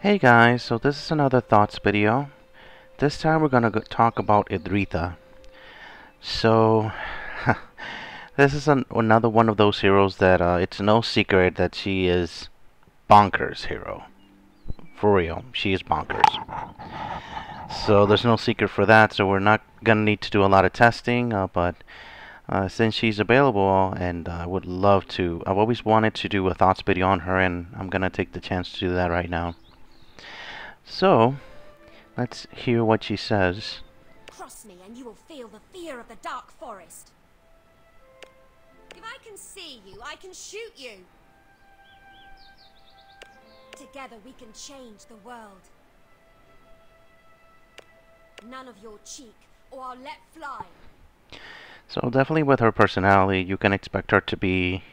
Hey guys, so this is another thoughts video. This time we're gonna talk about Idritha. So, this is another one of those heroes that it's no secret that she is bonkers hero. For real, she is bonkers. So there's no secret for that, so we're not gonna need to do a lot of testing, but since she's available and I would love to, I've always wanted to do a thoughts video on her and I'm gonna take the chance to do that right now. So, let's hear what she says. Cross me and you will feel the fear of the dark forest. If I can see you, I can shoot you. Together we can change the world. None of your cheek, or I'll let fly. So definitely with her personality, you can expect her to be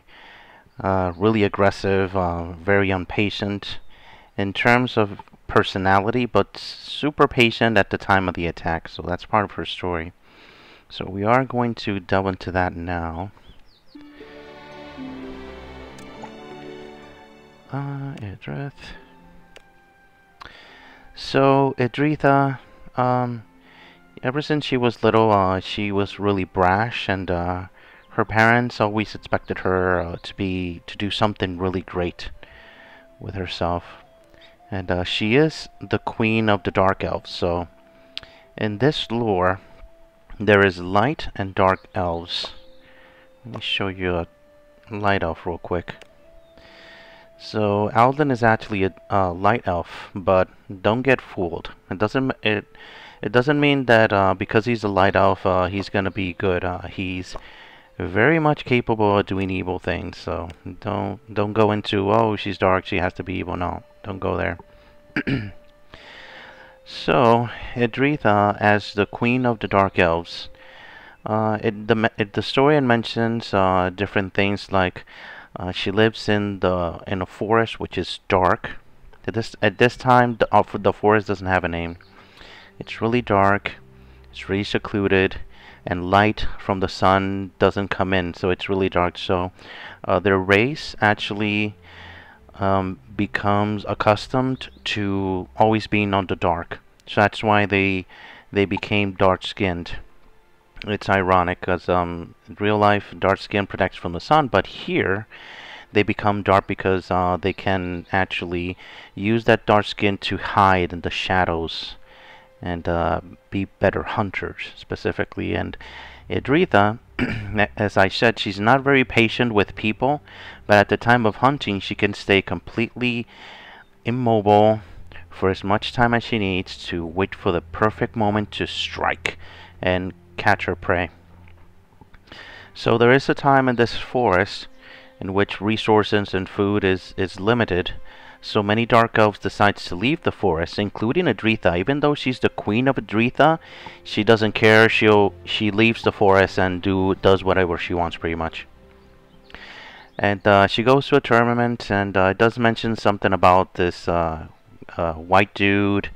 really aggressive, very impatient in terms of personality, but super patient at the time of the attack. So that's part of her story. So we are going to delve into that now. Idritha. So Idritha, ever since she was little, she was really brash, and her parents always expected her to do something really great with herself. And she is the queen of the dark elves. So in this lore, there is light and dark elves. Let me show you a light elf real quick. So Alden is actually a light elf, but don't get fooled. It doesn't mean that because he's a light elf, he's gonna be good. He's very much capable of doing evil things. So don't go into, oh, she's dark, she has to be evil. No, don't go there. So Idritha, as the queen of the dark elves, the story mentions different things like she lives in a forest which is dark. At this time, the forest doesn't have a name. It's really dark. It's really secluded, and light from the sun doesn't come in, so it's really dark. So their race actually becomes accustomed to always being on the dark. So that's why they became dark-skinned. It's ironic because in real life, dark skin protects from the sun, but here they become dark because they can actually use that dark skin to hide in the shadows and be better hunters specifically. And Idritha, as I said, she's not very patient with people, but at the time of hunting, she can stay completely immobile for as much time as she needs to wait for the perfect moment to strike and catch her prey. So there is a time in this forest in which resources and food is limited. So many dark elves decide to leave the forest, including Idritha. Even though she's the queen of Idritha, she doesn't care. She leaves the forest and does whatever she wants, pretty much. And she goes to a tournament, and it does mention something about this white dude,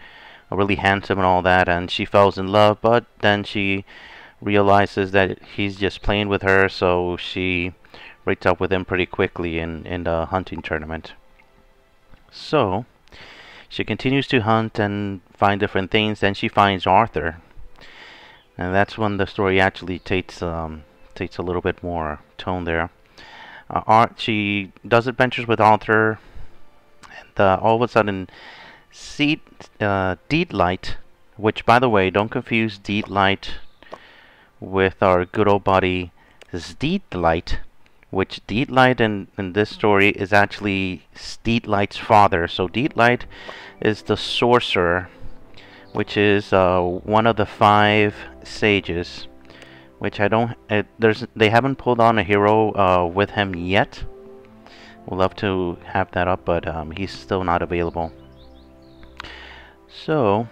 really handsome and all that, and she falls in love, but then she realizes that he's just playing with her, so she breaks up with him pretty quickly in the hunting tournament. So she continues to hunt and find different things. Then she finds Arthur, and that's when the story actually takes a little bit more tone there. She does adventures with Arthur, and all of a sudden, Deedlight, which, by the way, don't confuse Deedlight with our good old buddy Steedlight, which Deedlight in this story is actually Steedlight's father. So Deedlight is the sorcerer, which is one of the 5 sages, which they haven't pulled on a hero with him yet. We'll love to have that up, but he's still not available. So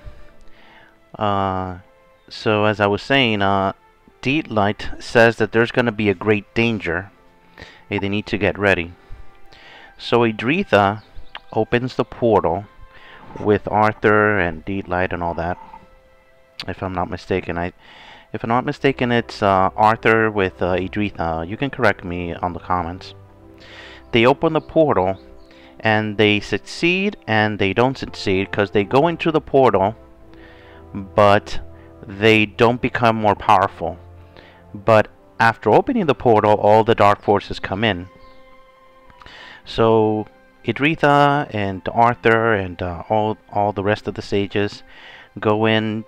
as I was saying, Deedlight says that there's going to be a great danger. Hey, they need to get ready. So Idritha opens the portal with Arthur and Deedlight and all that. If I'm not mistaken, it's Arthur with Idritha. You can correct me on the comments. They open the portal, and they succeed and they don't succeed because they go into the portal, but they don't become more powerful. But after opening the portal, all the dark forces come in. So Idritha and Arthur and all the rest of the sages go in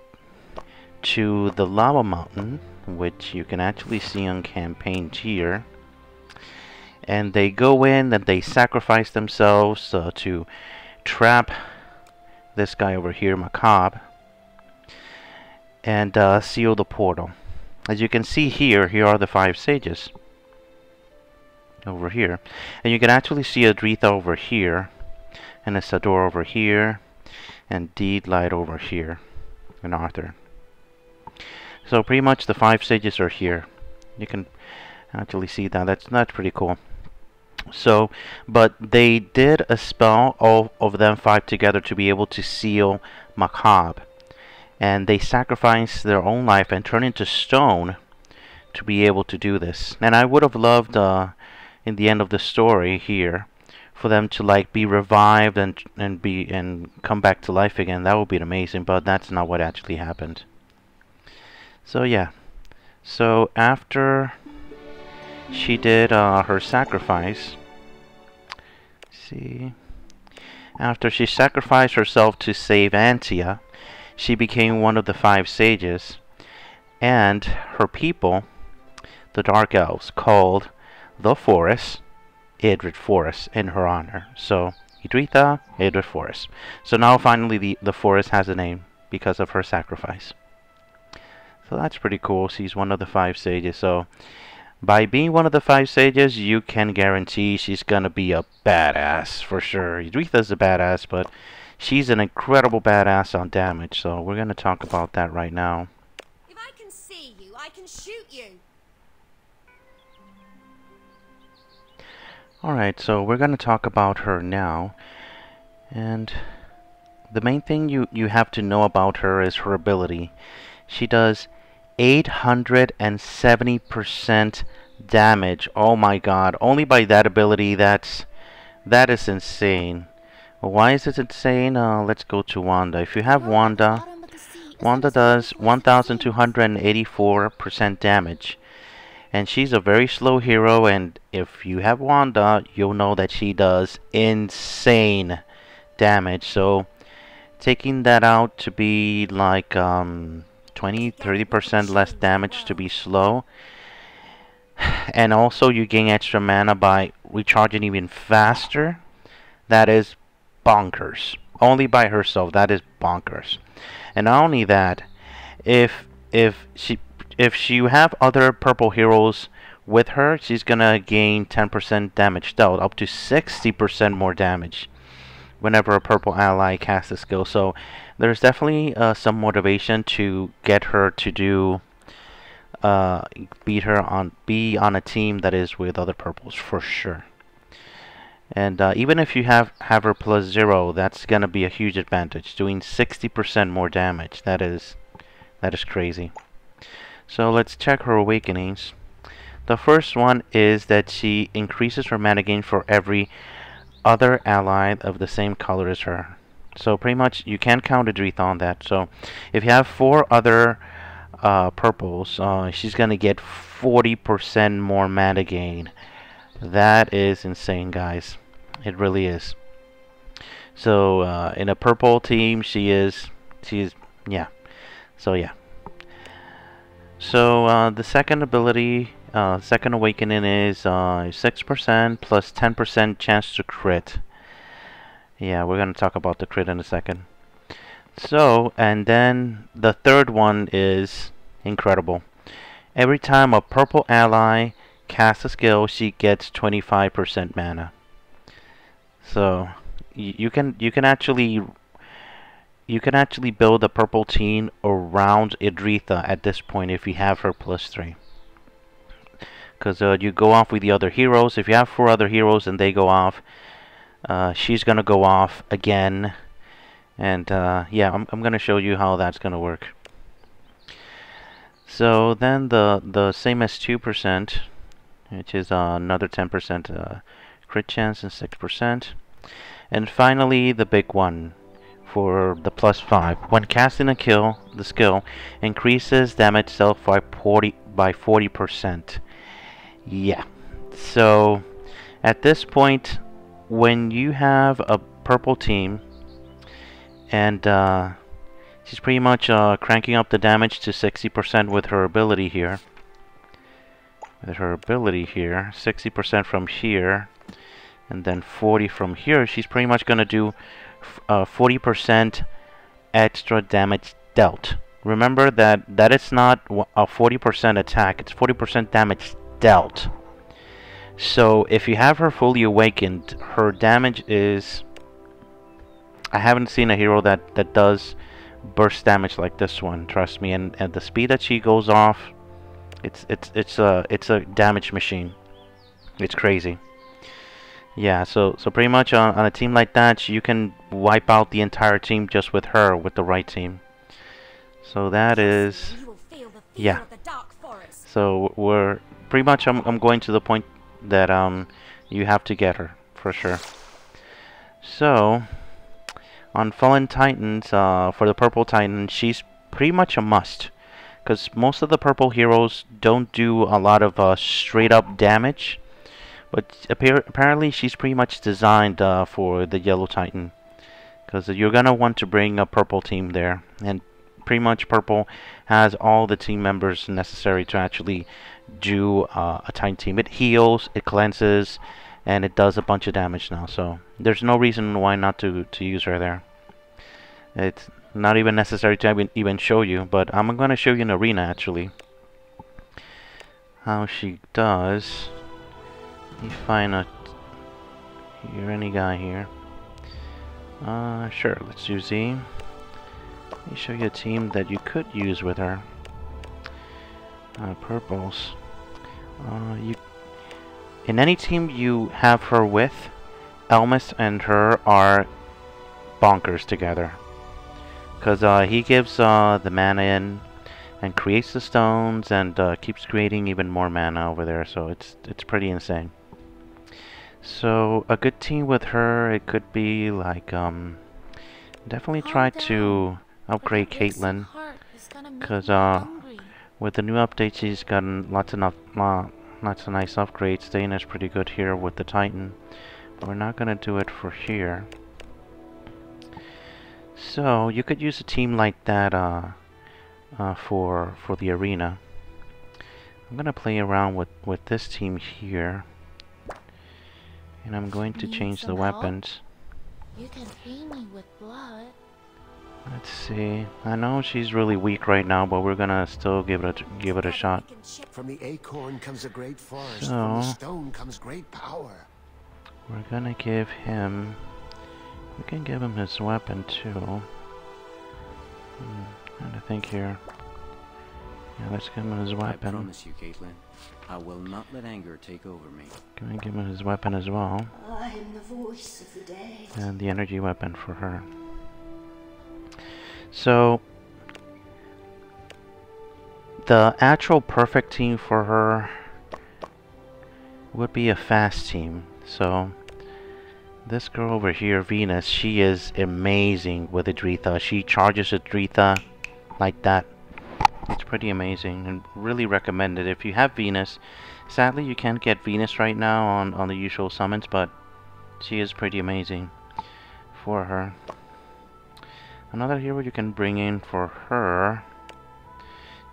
to the lava mountain, which you can actually see on campaign here. And they go in and they sacrifice themselves to trap this guy over here, Macabre, and seal the portal. As you can see here, here are the 5 sages over here. And you can actually see Idritha over here, and Isadora over here, and Deedlight over here, and Arthur. So pretty much the 5 sages are here. You can actually see that. That's pretty cool. So, but they did a spell, all of them 5 together, to be able to seal Macabre. And they sacrificed their own life and turned into stone to be able to do this. And I would have loved, in the end of the story here, for them to like be revived and come back to life again. That would be amazing, but that's not what actually happened. So yeah. So after she did her sacrifice, after she sacrificed herself to save Antia, she became one of the 5 sages, and her people, the Dark Elves, called the forest Idrit Forest in her honor. So Idritha, Idrit Forest. So now finally the forest has a name because of her sacrifice. So that's pretty cool. She's one of the 5 sages. So by being one of the 5 sages, you can guarantee she's gonna be a badass for sure. Idritha's a badass, but she's an incredible badass on damage. So we're gonna talk about that right now. If I can see you, I can shoot you. Alright, so we're gonna talk about her now. And the main thing you have to know about her is her ability. She does 870% damage. Oh my god. Only by that ability, that is insane. Why is it insane? Let's go to Wanda. If you have Wanda, Wanda does 1284% damage. And she's a very slow hero, and if you have Wanda, you'll know that she does insane damage. So taking that out to be like 20-30% less damage to be slow, and also you gain extra mana by recharging even faster. That is bonkers. Only by herself, that is bonkers. And not only that, if you have other purple heroes with her, she's gonna gain 10% damage dealt, up to 60% more damage whenever a purple ally casts a skill. So there's definitely some motivation to get her to do be on a team that is with other purples for sure. And even if you have her plus 0, that's gonna be a huge advantage, doing 60% more damage. That is crazy. So let's check her awakenings. The first one is that she increases her mana gain for every other ally of the same color as her. So pretty much you can count Idritha on that. So if you have 4 other purples, she's gonna get 40% more mana gain. That is insane, guys. It really is. So in a purple team, she's yeah. So yeah. So the second ability, second awakening is 6% plus 10% chance to crit. Yeah, we're gonna talk about the crit in a second. So, and then the third one is incredible. Every time a purple ally casts a skill, she gets 25% mana. So you can actually build a purple team around Idritha at this point if you have her plus 3. Because you go off with the other heroes. If you have 4 other heroes and they go off, she's gonna go off again. And yeah, I'm gonna show you how that's gonna work. So then the same as 2%, which is another 10% crit chance and 6%. And finally, the big one for the +5. When casting a kill, the skill increases damage dealt by 40%. Yeah. So at this point, when you have a purple team and she's pretty much cranking up the damage to 60% with her ability here. 60% from here, and then 40 from here. She's pretty much gonna do 40% extra damage dealt. Remember that it's not a 40% attack, it's 40% damage dealt. So if you have her fully awakened, her damage is... I haven't seen a hero that does burst damage like this one, trust me, and the speed that she goes off, it's a damage machine. It's crazy. Yeah, so pretty much on a team like that, you can wipe out the entire team just with her, with the right team. So that is, yeah. So we're pretty much, I'm going to the point that you have to get her for sure. So on Fallen Titans, for the purple Titan, she's pretty much a must, because most of the purple heroes don't do a lot of straight up damage. But apparently she's pretty much designed for the yellow Titan, because you're gonna want to bring a purple team there, and pretty much purple has all the team members necessary to actually do a Titan team. It heals, it cleanses, and it does a bunch of damage now. So there's no reason why not to use her there. It's not even necessary to even show you, but I'm gonna show you in arena actually how she does. You find any guy here. Sure, let's do Z. Let me show you a team that you could use with her. Purples. In any team you have her with, Elmas and her are bonkers together. Because he gives the mana in and creates the stones and keeps creating even more mana over there, so it's pretty insane. So a good team with her, it could be like definitely try to upgrade Caitlyn, because with the new update she's gotten lots of nice upgrades. Dana's pretty good here with the Titan, but we're not gonna do it for here. So you could use a team like that for the arena. I'm gonna play around with this team here. And I'm going to change the weapons. You can paint me with blood. Let's see. I know she's really weak right now, but we're gonna still give it a shot. From the acorn comes a great forest. So, from the stone comes great power. We're gonna give him... We can give him his weapon too. Trying to think here. Yeah, let's give him his weapon. I promise you, Caitlyn, I will not let anger take over me. Can we give him his weapon as well? I am the voice of the dead. And the energy weapon for her. So the actual perfect team for her would be a fast team. So this girl over here, Venus, she is amazing with Idritha. She charges Idritha like that. It's pretty amazing and really recommended if you have Venus. Sadly, you can't get Venus right now on the usual summons, but she is pretty amazing for her. Another hero you can bring in for her,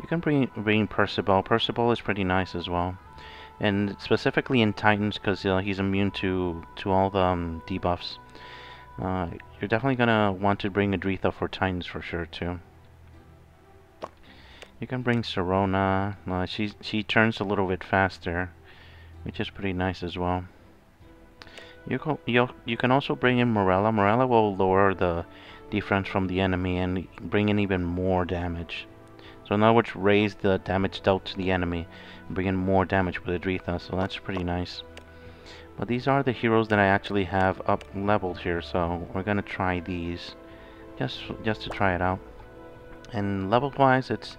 you can bring Percival. Percival is pretty nice as well, and specifically in Titans because he's immune to all the debuffs. You're definitely gonna want to bring Idritha for Titans for sure too. You can bring Serona. She turns a little bit faster, which is pretty nice as well. You can also bring in Morella. Morella will lower the defense from the enemy and bring in even more damage. So in other words, raise the damage dealt to the enemy and bring in more damage with Idritha. So that's pretty nice. But these are the heroes that I actually have up leveled here. So we're gonna try these just to try it out. And level wise, it's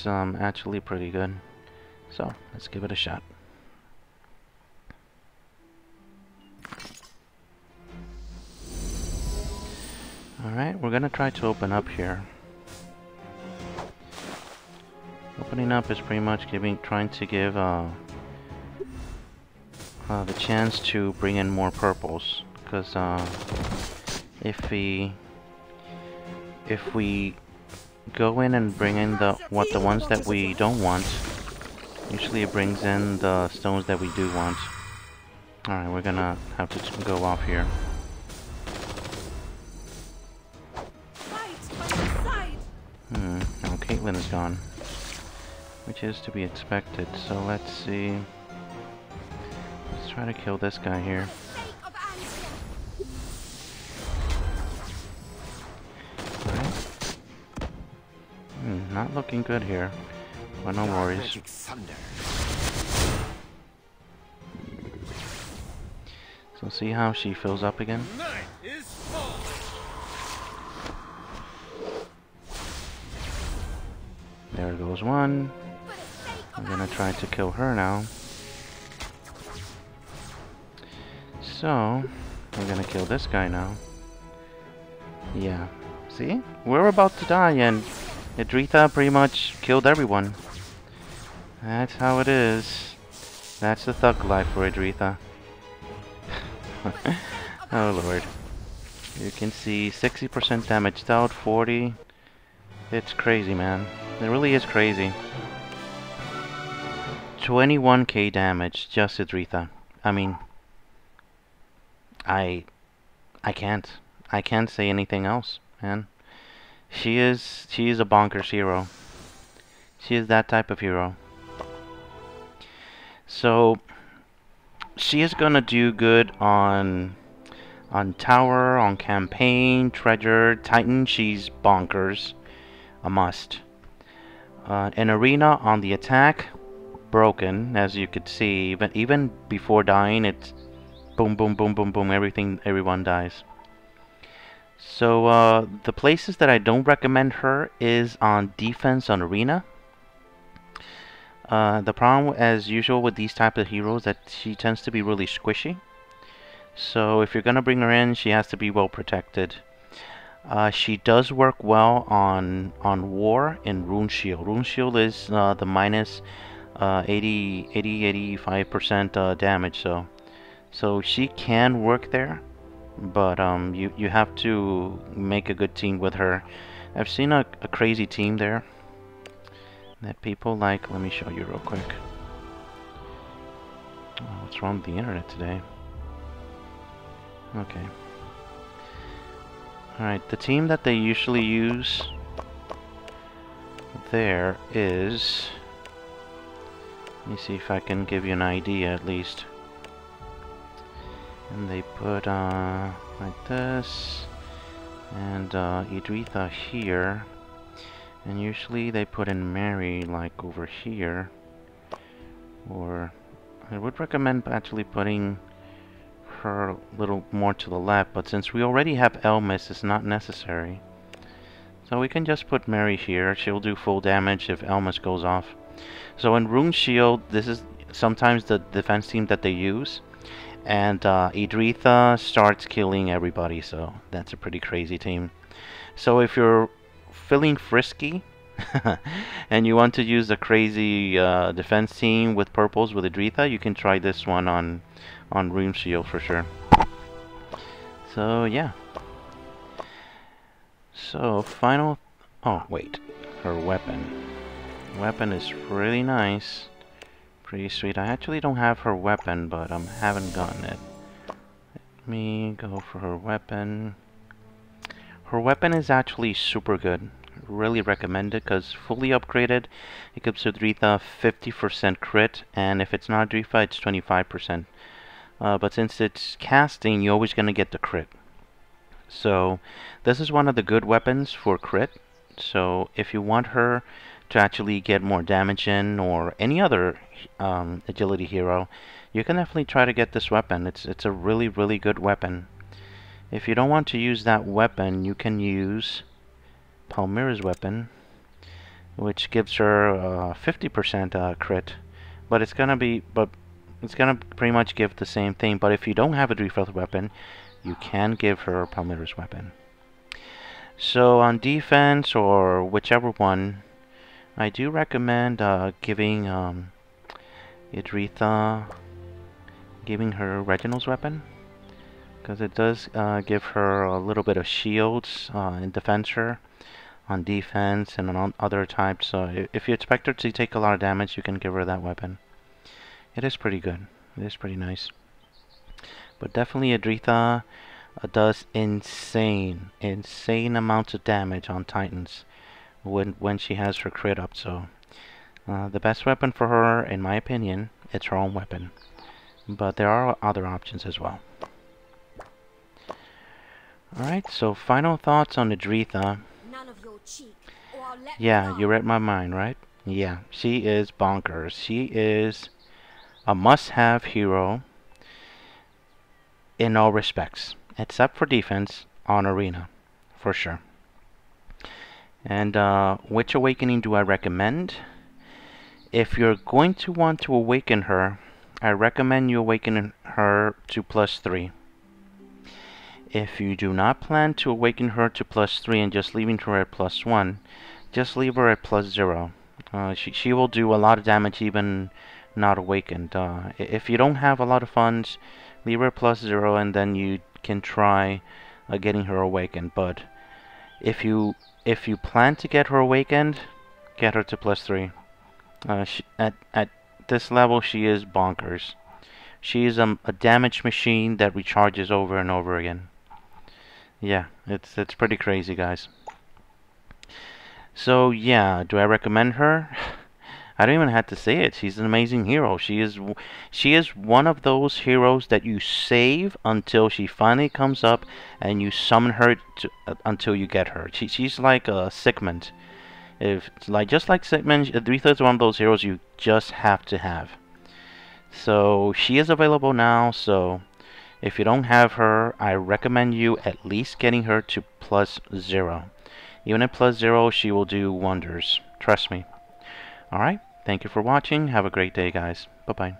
actually pretty good. So let's give it a shot. Alright, we're gonna try to open up here. Opening up is pretty much trying to give the chance to bring in more purples, because if we go in and bring in the ones that we don't want, usually it brings in the stones that we do want. Alright, we're gonna have to go off here. Now Caitlyn is gone, which is to be expected. So let's see. Let's try to kill this guy here. Alright. Not looking good here, but no worries. So see how she fills up again? There goes one. I'm gonna try to kill her now. So, we're gonna kill this guy now. Yeah. See? We're about to die and Idritha pretty much killed everyone. That's how it is. That's the thug life for Idritha. Oh lord. You can see 60% damage dealt, 40. It's crazy, man. It really is crazy. 21k damage, just Idritha. I mean, I can't say anything else, man. She is a bonkers hero. She is that type of hero. So she is gonna do good on tower, on campaign, treasure, titan. She's bonkers, a must. In arena, on the attack, broken, as you could see. Even before dying, it's boom, boom, boom, boom, boom. Everyone dies. So the places that I don't recommend her is on defense on arena. The problem, as usual, with these type of heroes, that she tends to be really squishy. So if you're gonna bring her in, she has to be well protected. She does work well on war in Rune Shield. Rune Shield is the minus 85% damage. So she can work there, but you have to make a good team with her. I've seen a crazy team there that people like. Let me show you real quick. Oh, what's wrong with the internet today? Okay. Alright, the team that they usually use there is... Let me see if I can give you an idea at least. And they put like this, and Idritha here, and usually they put in Mary like over here, or I would recommend actually putting her a little more to the left, but since we already have Elmis, it's not necessary. So we can just put Mary here. She'll do full damage if Elmis goes off. So in Rune Shield, this is sometimes the defense team that they use, and Idritha starts killing everybody, so that's a pretty crazy team. So if you're feeling frisky and you want to use a crazy defense team with purples with Idritha, you can try this one on Rune Shield for sure. So yeah. So final... Oh wait, her weapon. Weapon is really nice. Pretty sweet. I actually don't have her weapon, but I haven't gotten it. Let me go for her weapon. Her weapon is actually super good. Really recommend it, because fully upgraded, it gives Idritha 50% crit, and if it's not Idritha, it's 25%. But since it's casting, you're always going to get the crit. So this is one of the good weapons for crit. So if you want her to actually get more damage in, or any other agility hero, you can definitely try to get this weapon. It's a really, really good weapon. If you don't want to use that weapon, you can use Palmyra's weapon, which gives her 50% crit. But it's gonna pretty much give the same thing. But if you don't have a default weapon, you can give her Palmyra's weapon. So on defense or whichever one, I do recommend giving Idritha, giving her Reginald's weapon, because it does give her a little bit of shields and defense her on defense and on other types. So if you expect her to take a lot of damage, you can give her that weapon. It is pretty good. It is pretty nice. But definitely Idritha does insane amounts of damage on Titans when she has her crit up. So the best weapon for her, in my opinion, it's her own weapon. But there are other options as well. Alright, so final thoughts on Idritha. None of your cheek, or I'll let Yeah, you you read my mind, right? Yeah, she is bonkers. She is a must-have hero in all respects, except for defense on Arena, for sure. And which awakening do I recommend? If you're going to want to awaken her, I recommend you awaken her to +3. If you do not plan to awaken her to +3 and just leaving her at +1, just leave her at +0. She will do a lot of damage even not awakened. If you don't have a lot of funds, leave her at +0 and then you can try getting her awakened. But if you plan to get her awakened, get her to +3. At this level, she is bonkers. She is a damage machine that recharges over and over again. Yeah, it's pretty crazy, guys. So yeah, do I recommend her? I don't even have to say it. She's an amazing hero. She is one of those heroes that you save until she finally comes up, and you summon her until you get her. She's like a Sigmund. Just like Sigmund, Idritha is one of those heroes you just have to have. So she is available now. So if you don't have her, I recommend you at least getting her to +0. Even at +0, she will do wonders. Trust me. Alright, thank you for watching. Have a great day, guys. Bye-bye.